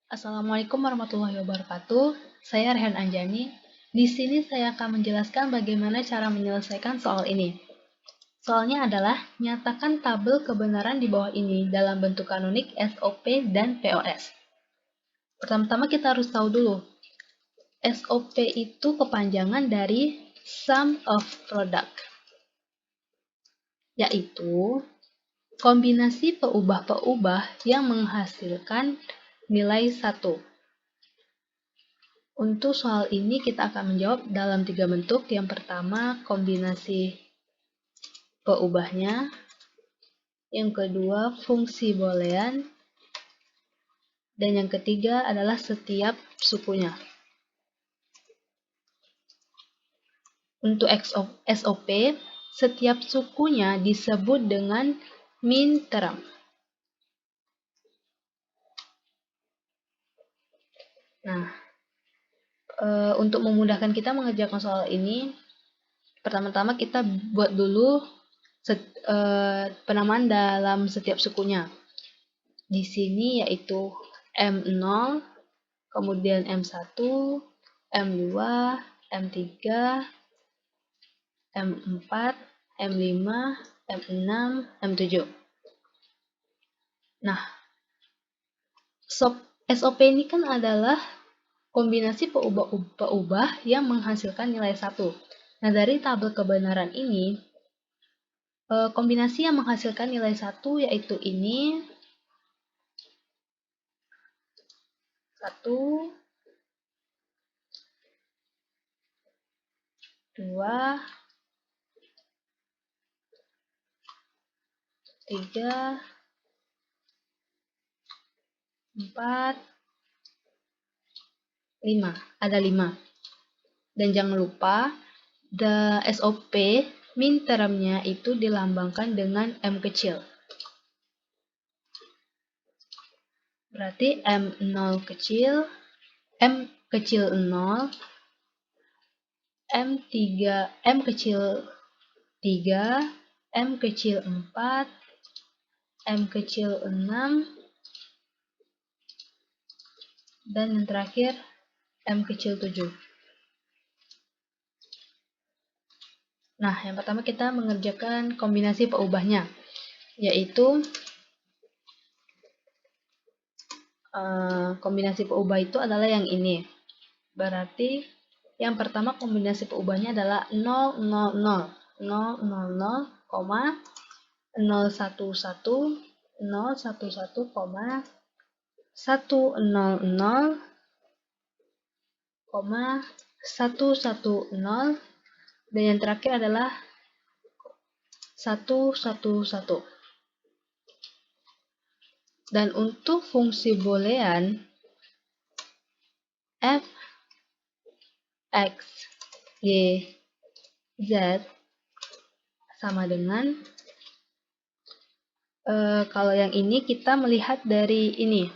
Assalamualaikum warahmatullahi wabarakatuh. Saya Rehan Anjani. Di sini saya akan menjelaskan bagaimana cara menyelesaikan soal ini. Soalnya adalah nyatakan tabel kebenaran di bawah ini dalam bentuk kanonik, SOP, dan POS. Pertama-tama kita harus tahu dulu, SOP itu kepanjangan dari Sum of Product, yaitu kombinasi peubah-peubah yang menghasilkan nilai 1. Untuk soal ini kita akan menjawab dalam 3 bentuk. Yang pertama, kombinasi peubahnya. Yang kedua, fungsi boolean. Dan yang ketiga adalah setiap sukunya. Untuk SOP, setiap sukunya disebut dengan min term. Nah, untuk memudahkan kita mengerjakan soal ini, pertama-tama kita buat dulu penamaan dalam setiap sukunya. Di sini yaitu M0, kemudian M1, M2, M3, M4, M5, M6, M7. Nah, SOP ini kan adalah kombinasi peubah yang menghasilkan nilai 1. Nah, dari tabel kebenaran ini, kombinasi yang menghasilkan nilai 1 yaitu ini, 1, 2, 3, 4, 5. Ada 5. Dan jangan lupa, the SOP min termnya itu dilambangkan dengan M kecil. Berarti M0 kecil, M kecil 0, M kecil 3, M kecil 4, M kecil 6, dan yang terakhir M kecil 7. Nah, yang pertama kita mengerjakan kombinasi peubahnya, yaitu kombinasi peubah itu adalah yang ini. Berarti yang pertama kombinasi peubahnya adalah 0, 0, 0, 0, 0, 0, 0, 0, 1, 1, 0, 1, 1, 1, 0, 0, 1, 1, 0, dan yang terakhir adalah 1, 1, 1. Dan untuk fungsi boolean f, x, y, z sama dengan kalau yang ini kita melihat dari ini.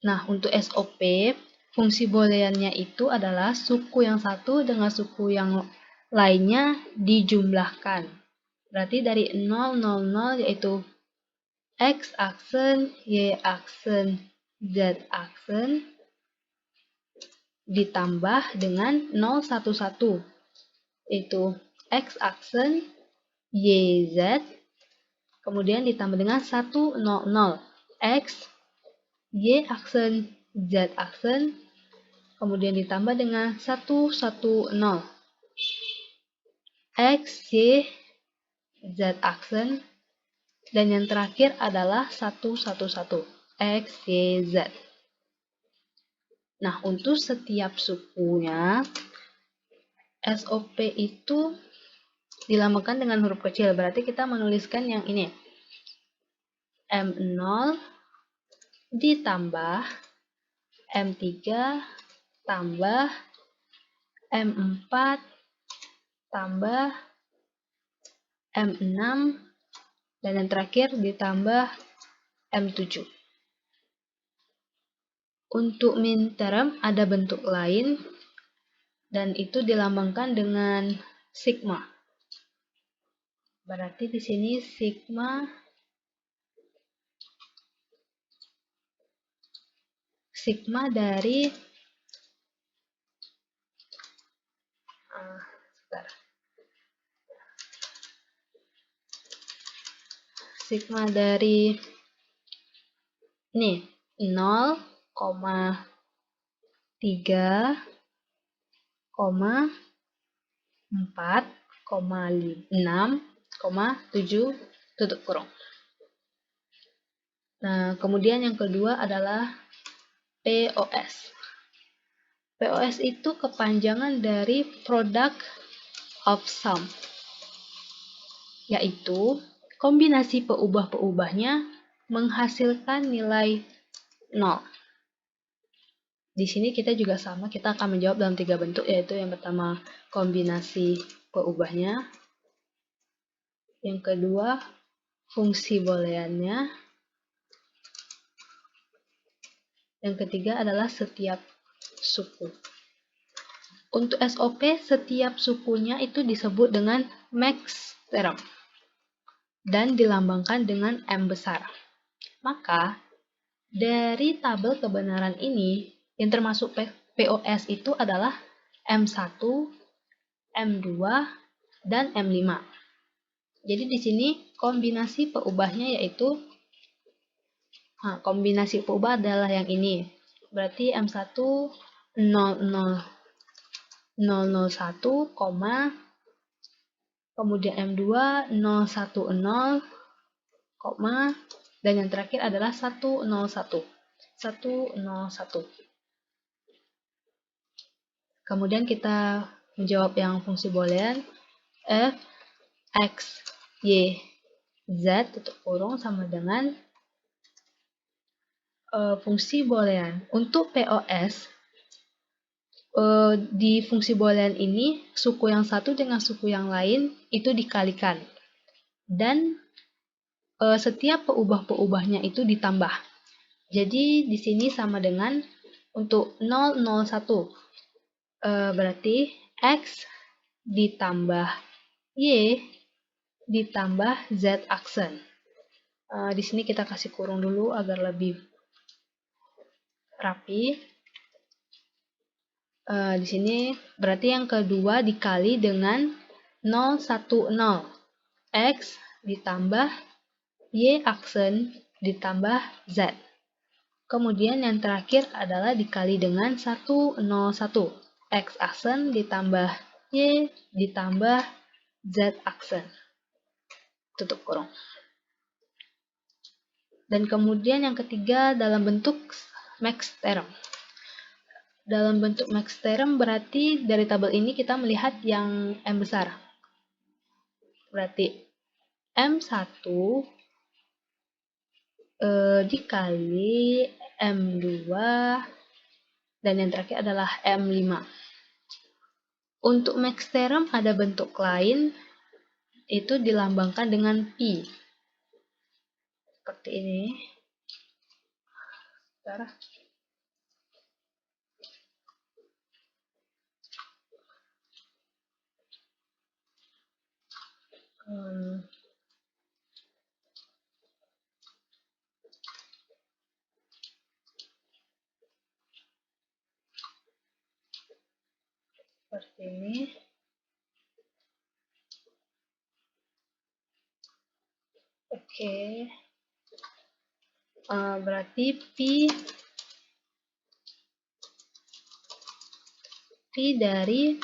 Nah, untuk SOP, fungsi booleannya itu adalah suku yang satu dengan suku yang lainnya dijumlahkan. Berarti dari 0, 0, 0 yaitu X aksen, Y aksen, Z aksen ditambah dengan 0, 1, 1 yaitu X aksen, Y, Z, kemudian ditambah dengan 1, 0, 0 X, Y aksen, Z aksen, kemudian ditambah dengan 1, 1, 0 X, Y, Z aksen, dan yang terakhir adalah 1, 1, 1 X, Y, Z. Nah, untuk setiap sukunya, SOP itu dilambangkan dengan huruf kecil. Berarti kita menuliskan yang ini. M0 ditambah M3 tambah M4 tambah M6 dan yang terakhir ditambah M7. Untuk min term ada bentuk lain dan itu dilambangkan dengan sigma. Berarti di sini sigma sigma dari sigma dari nih 0,3, 4, 6, 7 tutup kurung. Nah, kemudian yang kedua adalah POS. POS itu kepanjangan dari Product of Sum, yaitu kombinasi peubah-peubahnya menghasilkan nilai 0. Di sini kita juga sama, kita akan menjawab dalam 3 bentuk, yaitu yang pertama kombinasi peubahnya, yang kedua fungsi booleannya, yang ketiga adalah setiap suku. Untuk SOP, setiap sukunya itu disebut dengan max term dan dilambangkan dengan M besar. Maka, dari tabel kebenaran ini, yang termasuk POS itu adalah M1, M2, dan M5. Jadi di sini kombinasi peubahnya yaitu kombinasi peubah adalah yang ini. Berarti M1 001, kemudian M2 010, dan yang terakhir adalah 101. Kemudian kita menjawab yang fungsi boolean f x y z tutup kurung sama dengan fungsi boolean. Untuk POS, di fungsi boolean ini, suku yang satu dengan suku yang lain itu dikalikan. Dan setiap peubah-peubahnya itu ditambah. Jadi, di sini sama dengan untuk 001. Berarti X ditambah Y ditambah Z aksen. Di sini kita kasih kurung dulu agar lebih rapi. Di sini berarti yang kedua dikali dengan 010. X ditambah Y aksen ditambah Z. Kemudian yang terakhir adalah dikali dengan 101. X aksen ditambah Y ditambah Z aksen. Tutup kurung. Dan kemudian yang ketiga dalam bentuk max term. Dalam bentuk max term berarti dari tabel ini kita melihat yang M besar. Berarti M1 dikali M2 dan yang terakhir adalah M5. Untuk max term ada bentuk lain, itu dilambangkan dengan Pi. Seperti ini. Seperti ini. Oke. Berarti Pi dari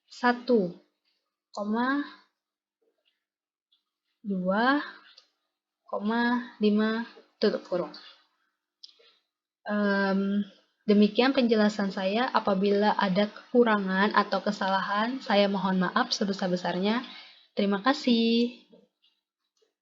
1,2,5 tutup kurung. Demikian penjelasan saya. Apabila ada kekurangan atau kesalahan, saya mohon maaf sebesar-besarnya. Terima kasih.